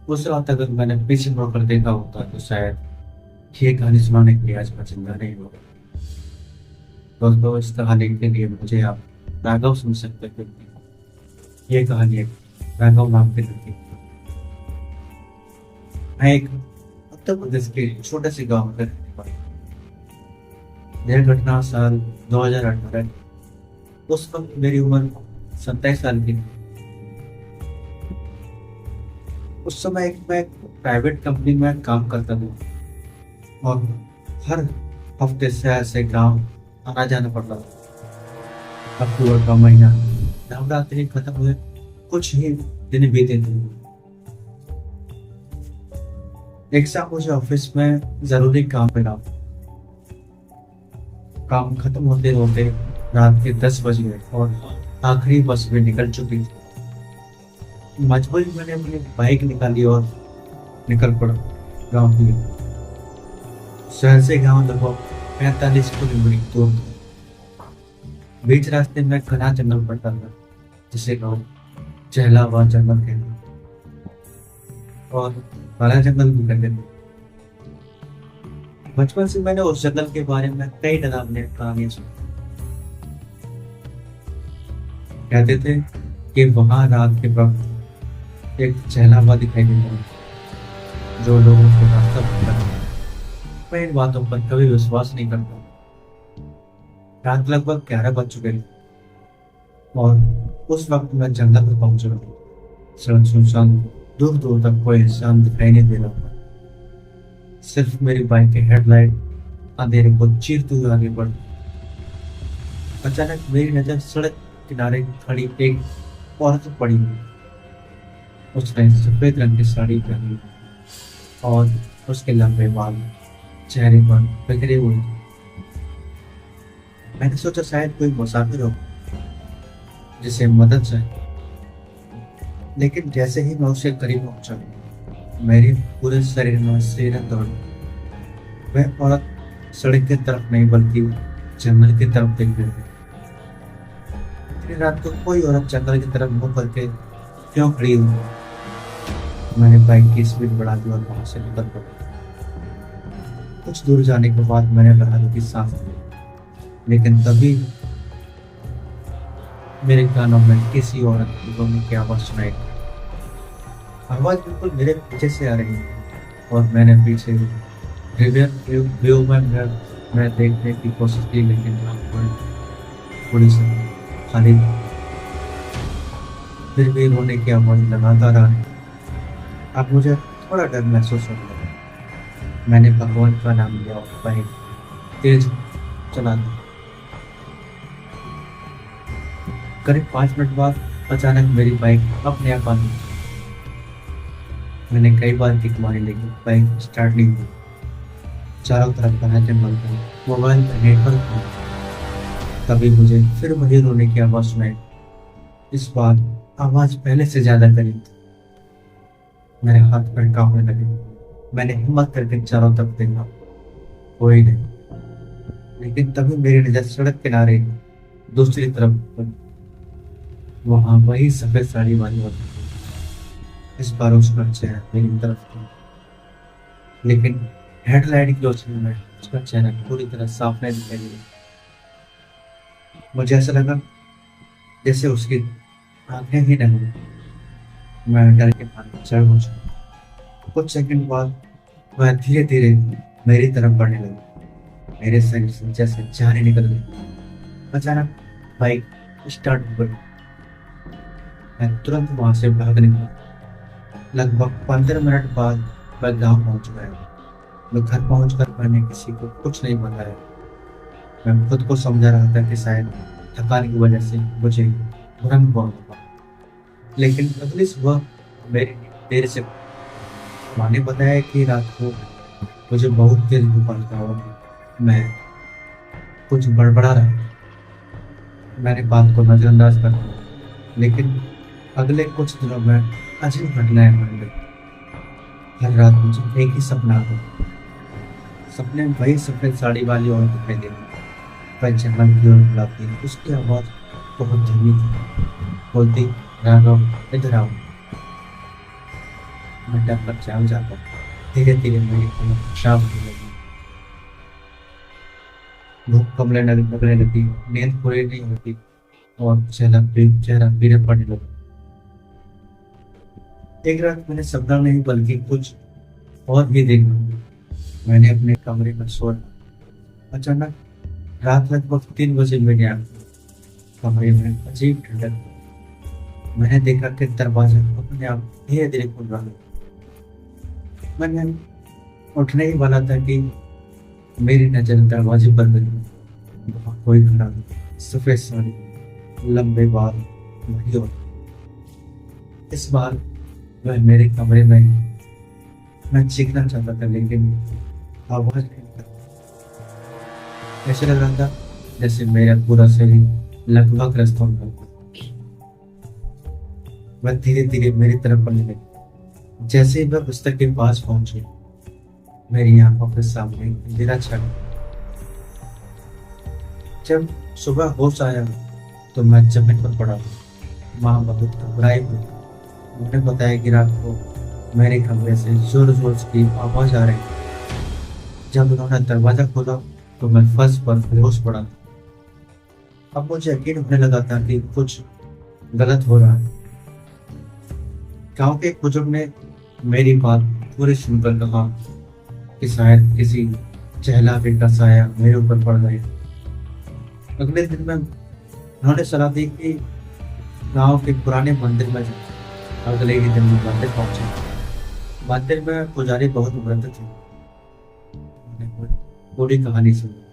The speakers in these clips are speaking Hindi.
उस रात अगर मैंने पीछे मुड़कर देखा होता तो शायद ये कहानी सुनाने के लिए आज मैं जिंदा नहीं होगा। दोस्तों, इस कहानी के लिए मुझे आप राघव सुन सकते थे। ये कहानी एक राघव नाम के लड़के की। मैं एक उत्तर प्रदेश के छोटे से गांव में रहने वाला हूँ। यह घटना साल 2018। उस वक्त मेरी उम्र 27 साल की थी। उस समय मैं प्राइवेट कंपनी में काम करता था और हर हफ्ते शहर से गांव आना जाना पड़ता था। अक्टूबर का महीना नवरात्रि खत्म हुए कुछ ही दिन बीते थे। एक साथ मुझे ऑफिस में जरूरी काम मिला। काम खत्म होते होते रात के 10 बज गए और आखिरी बस भी निकल चुकी थी। मजबूरी मैंने अपनी बाइक निकाली और निकल पड़ा गांव की ओर। शहर से गांव लगभग 45 किलोमीटर दूर था। बीच रास्ते में घना जंगल पड़ता था जिसे लोग चहला हुआ जंगल कहते और बड़ा जंगल भी कहते थे। बचपन से मैंने उस जंगल के बारे में कई डरावनी कहानियां सुनी। कहते थे कि वहां रात के वक्त एक चहला हुआ दिखाई देता है जो लोगों को रास्ता भटका है। मैं इन बातों पर कभी विश्वास नहीं करता। रात लगभग 11 बज चुके थे और उस वक्त मैं जंगल में पहुंच रहा हूँ। सड़क सुनसान, दूर दूर तक कोई इंसान दिखाई नहीं दे रहा था। सिर्फ मेरी बाइक की हेडलाइट अंधेरे को चीरते हुए आगे बढ़। अचानक मेरी नजर सड़क किनारे खड़ी एक औरत पर पड़ी हुई। उसने सफेद रंग की साड़ी पहनी हुई और उसके लंबे बाल चेहरे पर बिखरे हुए थे। मैंने सोचा शायद कोई मुसाफिर हो जिसे मदद चाहिए। लेकिन जैसे ही मैं उसके करीब पहुंचा, मेरे पूरे शरीर में सिहरन दौड़ गई। वह औरत सड़क की तरफ नहीं बल्कि जंगल की तरफ देख रही थी। इतनी रात को कोई औरत जंगल की तरफ मुंह करके क्यों खड़ी हुई? मैंने बाइक की स्पीड बढ़ा दी और वहां से निकल पड़ा। कुछ दूर जाने के बाद मैंने राहत की सांस ली, लेकिन तभी मेरे कानों में किसी औरत की रोने की आवाज सुनाई दी। आवाज बिल्कुल मेरे पीछे से आ रही थी और मैंने पीछे रिवर व्यू में मैं देखने की कोशिश की, लेकिन थोड़ी सी खाली थी। फिर भी रोने की आवाज लगातार आ रही। अब मुझे थोड़ा डर महसूस हो रहा। मैंने भगवान का नाम लिया और बाइक तेज चला दी। करीब 5 मिनट बाद अचानक मेरी बाइक अपने आप बंद हो। मैंने कई बार किक मारी लेकिन बाइक स्टार्ट नहीं हुई। चारों तरफ घना जंगल था, मोबाइल पर नेटवर्क नहीं। तभी मुझे फिर वही रोने की आवाज सुनाई। इस बार आवाज पहले से ज्यादा करीब थी। मेरे हाथ पैर कांपने लगे। मैंने हिम्मत करके चारों तरफ देखा, कोई नहीं। लेकिन तभी मेरी नजर सड़क किनारे दूसरी तरफ पड़ी। वहां वही सफेद साड़ी वाली औरत थी। इस बार उसका चेहरा मेरी तरफ था, लेकिन हेडलाइट की रोशनी में उसका चेहरा पूरी तरह साफ नहीं दिखाई दिया। मुझे ऐसा लगा जैसे उसकी आंखें ही नहीं हुई। मैं डर के मारे चढ़ पहुंचा। कुछ सेकंड बाद वह धीरे धीरे मेरी तरफ बढ़ने लगी। मेरे शरीर से जैसे जाने निकल गई। अचानक बाइक स्टार्ट हो गई। मैं तुरंत वहां से भाग निकला। लगभग 15 मिनट बाद मैं गांव पहुंच गया। मैं घर पहुंचकर मैंने किसी को कुछ नहीं बताया। मैं खुद को समझा रहा था कि शायद थकान की वजह से मुझे भ्रम हुआ होगा। लेकिन अगली सुबह मेरी देर से माँ ने बताया कि रात को मुझे बहुत तेज बुखार था और मैं कुछ बड़बड़ा रहा। मैंने बात को नजरअंदाज कर दिया, लेकिन अगले कुछ दिनों में अजीब घटनाएं बन गई। हर रात मुझे एक ही सपना आता। सपने में वही सफेद साड़ी वाली औरत दिखाई दे रही। वह जंगल की ओर बुलाती है। उसकी आवाज बहुत धीमी थी, बोलती, राघव इधर आओ। मैं डर पर जाग जाता हूँ। धीरे धीरे मेरी कमर खराब होने लगी, भूख कमरे लगने लगी, नींद पूरी नहीं होती और चेहरा पीले पड़ने लगा। एक रात मैंने सपना नहीं बल्कि कुछ और ही देखा। मैंने अपने कमरे में सोया। अचानक रात लगभग 3 बजे मेरी आंख खुली। कमरे में अजीब ठंडक। मैंने देखा कि दरवाजा अपने आप धीरे धीरे खुल रहा है। मैंने उठने ही वाला था कि मेरी नजर दरवाजे पर गई। वहाँ कोई खड़ा था, सफेद साड़ी, लंबे बाल, वही और इस बार वह मेरे कमरे में ही। मैं चीखना चाहता था लेकिन आवाज नहीं निकलती। ऐसे लग रहा था जैसे मेरा पूरा शरीर लगभग ग्रस्त हो गया। वह धीरे धीरे मेरी तरफ बढ़ने लगी। जैसे ही वह बिस्तर के पास पहुंची, मेरी आंखों के सामने अंधेरा छा गया। जब सुबह होश आया तो मैं जमीन पर पड़ा था। माँ बहुत घबराई हुई। उन्होंने बताया कि रात को मेरे कमरे से जोर जोर की आवाज आ रही थी। जब उन्होंने दरवाजा खोला तो मैं फर्श पर बेहोश पड़ा था। अब मुझे यकीन होने लगा था कि कुछ गलत हो रहा है। गांव के एक बुजुर्ग ने मेरी बात पूरी सुनकर कहा कि शायद किसी चहलावे का साया मेरे ऊपर पड़ गया। अगले दिन में उन्होंने सलाह दी कि गांव के पुराने मंदिर में जाऊं। अगले ही दिन में मंदिर पहुंचे। मंदिर में पुजारी बहुत वृद्ध थे। उन्होंने पूरी कहानी सुनी,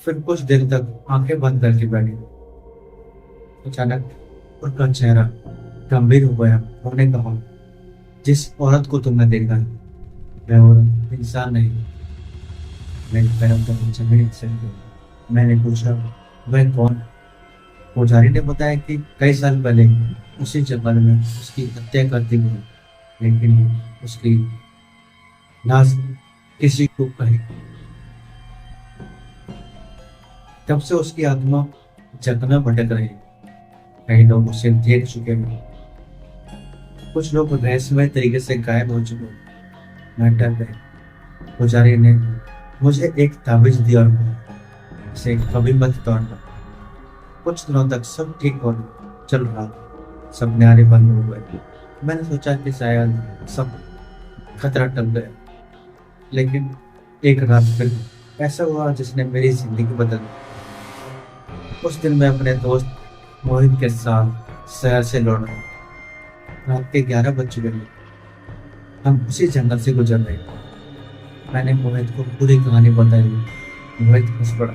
फिर कुछ देर तक आंखें बंद करके बैठे। अचानक उनका चेहरा गंभीर हो गया। उन्होंने कहा, जिस औरत को तुमने देखा है वह औरत इंसान नहीं। मेरे पैरों तक जमीन से गिर गई। मैंने पूछा, वह कौन? पुजारी ने बताया कि कई साल पहले उसी जंगल में उसकी हत्या कर दी गई, लेकिन उसकी लाश किसी को कहीं। तब से उसकी आत्मा जंगल में भटक रही है। कई लोग उसे देख चुके हैं, कुछ लोग रहस्यमय तरीके से गायब हो चुके हैं। मैं डर गई। पुजारी ने मुझे एक ताबीज दिया और कहा, इसे कभी मत तोड़ना। कुछ दिनों तक सब ठीक हो चल रहा था। सब न्यारे बंद हो गए। मैंने सोचा कि शायद सब खतरा टल गया, लेकिन एक रात फिर ऐसा हुआ जिसने मेरी जिंदगी बदल दी। उस दिन मैं अपने दोस्त मोहित के साथ शहर से लौट रहा। रात के 11 बज चुके थे। हम उसी जंगल से गुजर रहे थे। मैंने मोहित को पूरी कहानी बताई। मोहित हंस पड़ा।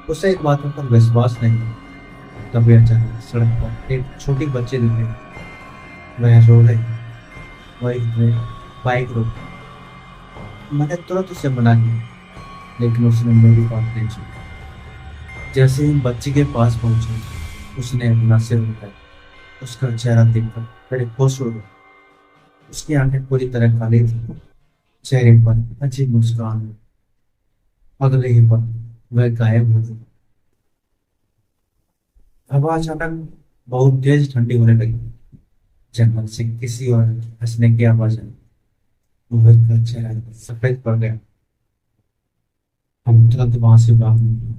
उसे एक बातों पर विश्वास नहीं था। तभी अचानक सड़क पर एक छोटी बच्ची दिखी। वह रो रही। मोहित ने बाइक रोकी। मैंने तुरंत उसे मना किया, लेकिन उसने मेरी बात नहीं सुनी। जैसे ही बच्ची के पास पहुंचे, उसने अपना सिर उठाया। उसका चेहरा देखकर मेरे होश उड़ गए। उसकी आंखें पूरी तरह काली थी, चेहरे पर अजीब मुस्कान। अगले ही पल वह गायब हो गई। हवा अचानक बहुत तेज ठंडी होने लगी। जंगल से किसी और हंसने की आवाज आई। मोहित का चेहरा सफेद पड़ गया। हम तुरंत वहां से भाग निकले।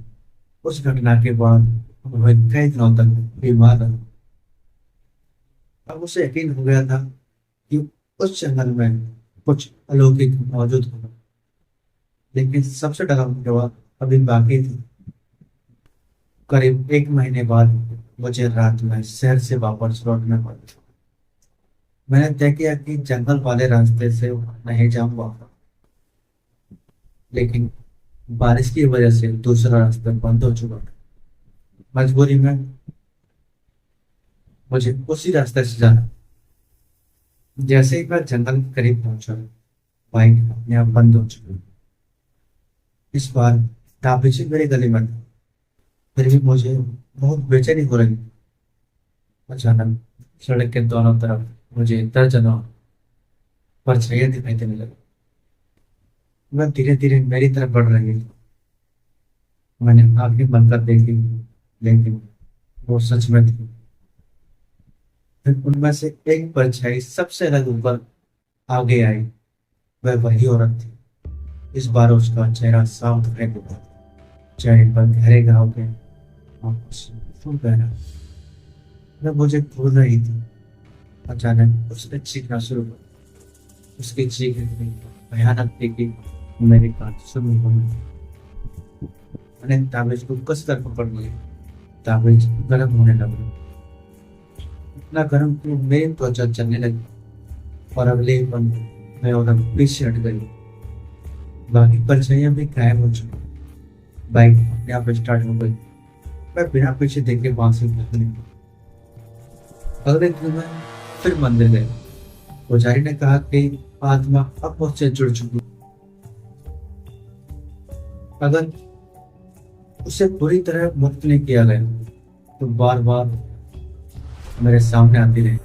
उस घटना के बाद मोहित कई दिनों तक बीमार रहा। अब उसे यकीन हो गया था कि उस जंगल में कुछ अलौकिक मौजूद होगा, लेकिन सबसे डरावनी बात अभी बाकी थी। करीब 1 महीने बाद मुझे रात में शहर से वापस लौटना पड़ा। मैंने तय किया कि जंगल वाले रास्ते से नहीं जाऊंगा, लेकिन बारिश की वजह से दूसरा रास्ता बंद हो चुका था। मजबूरी में मुझे उसी रास्ते से जाना। जैसे ही मैं जंगल के करीब पहुंचा, बाइक अपने आप बंद हो चुकी। इस बार ताबीजी मेरे गले में था, फिर भी मुझे बहुत बेचैनी हो रही। अचानक सड़क के दोनों तरफ मुझे दर्जनों परछाइयां दिखाई देने लगी। वह धीरे धीरे मेरी तरफ बढ़ रही थी। मैंने आंखें बंद कर देखी, लेकिन वो सच में थी। फिर उनमें से एक परछाई सबसे अलग ऊपर आगे आई। वह वही औरत थी। इस बार उसका चेहरा साफ दिखाई देता था। चेहरे पर गहरे घाव थे और खून बह रहा। वह मुझे घूर रही थी। अचानक उसने चीखना शुरू कर। उसकी चीख इतनी भयानक थी कि मेरे कान सुन हो गए। मैंने ताबीज को कस कर पकड़ लिया। ताबीज गर्म होने लगा। इतना गर्म कि मेरी त्वचा जलने लगी और अगले ही पल मैं उधर पीछे हट गई। बाकी परछाइयां भी गायब हो चुकी। बाइक अपने आप स्टार्ट हो गई। मैं बिना पीछे देखे वहां से भागने लगा। अगले दिन मैं फिर मंदिर गया। पुजारी ने कहा कि आत्मा अब मुझसे जुड़ चुकी। अगर उसे पूरी तरह मुक्त नहीं किया गया तो बार बार मेरे सामने आती रही।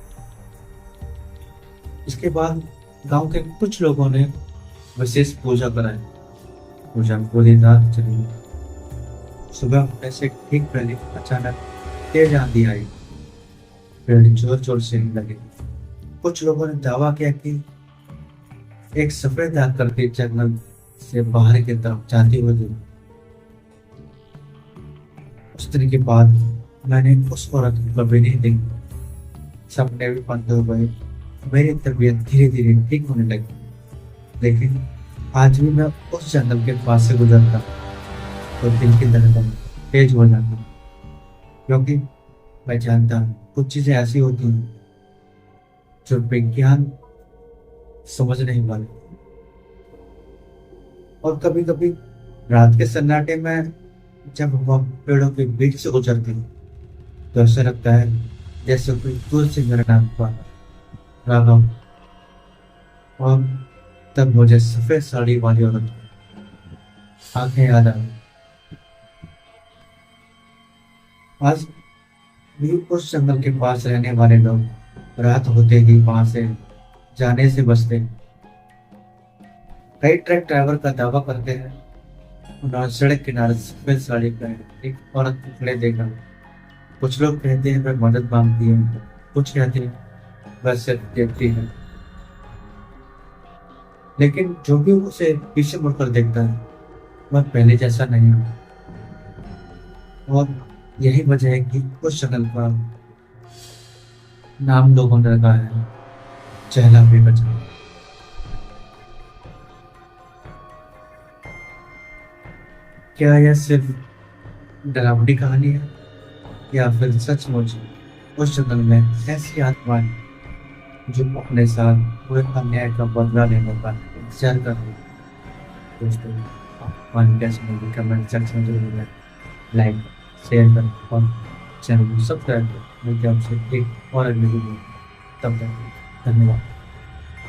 इसके बाद गांव के कुछ लोगों ने विशेष पूजा कराई। पूजा पूरी रात चली। सुबह उठने से ठीक पहले अचानक तेज आंधी आई। पेड़ जोर जोर से हिलने लगे। कुछ लोगों ने दावा किया कि एक सफेद आकृति जंगल से बाहर की तरफ जाती हुई दिखी। उस दिन के बाद मैंने उस औरत को कभी नहीं देखा। सपने भी बंद हो गए। मेरी तबीयत धीरे धीरे ठीक होने लगी। लेकिन आज भी मैं उस जंगल के पास से गुजरता तो दिल की धड़कन तेज हो जाती। क्योंकि मैं जानता हूँ कुछ चीजें ऐसी होती हैं जो विज्ञान समझ नहीं पाते। और कभी कभी रात के सन्नाटे में जब हम पेड़ों के बीच से गुजरते हैं तो ऐसा लगता है जैसे कोई दूर से मेरा नाम पा रहा हो। और तब मुझे सफेद साड़ी वाली औरत आंखें याद आ गई। आज भी उस जंगल के पास रहने वाले लोग रात होते ही वहां से जाने से बचते हैं। कई ट्रक ड्राइवर का दावा करते हैं उन्होंने सड़क किनारे सफेद साड़ी पहने एक औरत को खड़े देखा। कुछ लोग कहते हैं वह मदद मांगती है। कुछ कहते हैं वह सिर्फ देखती है। लेकिन जो भी उसे पीछे मुड़कर देखता है वह पहले जैसा नहीं है। और यही वजह है कि उस जंगल का नाम लोगों ने रखा है चहला बेबचा। क्या यह सिर्फ डरावनी कहानी है या फिर सचमुच उस जंगल में ऐसी आत्माएं जो अपने साथ हुए अन्याय का बदला लेने का इंतजार कर रही हैं? दोस्तों, हमारी कैसे मूवी कमेंट सेक्शन में जरूर लाइक शेयर करें और चैनल को सब्सक्राइब करें। मिलते हैं आपसे एक और अगली वीडियो। तब तक धन्यवाद।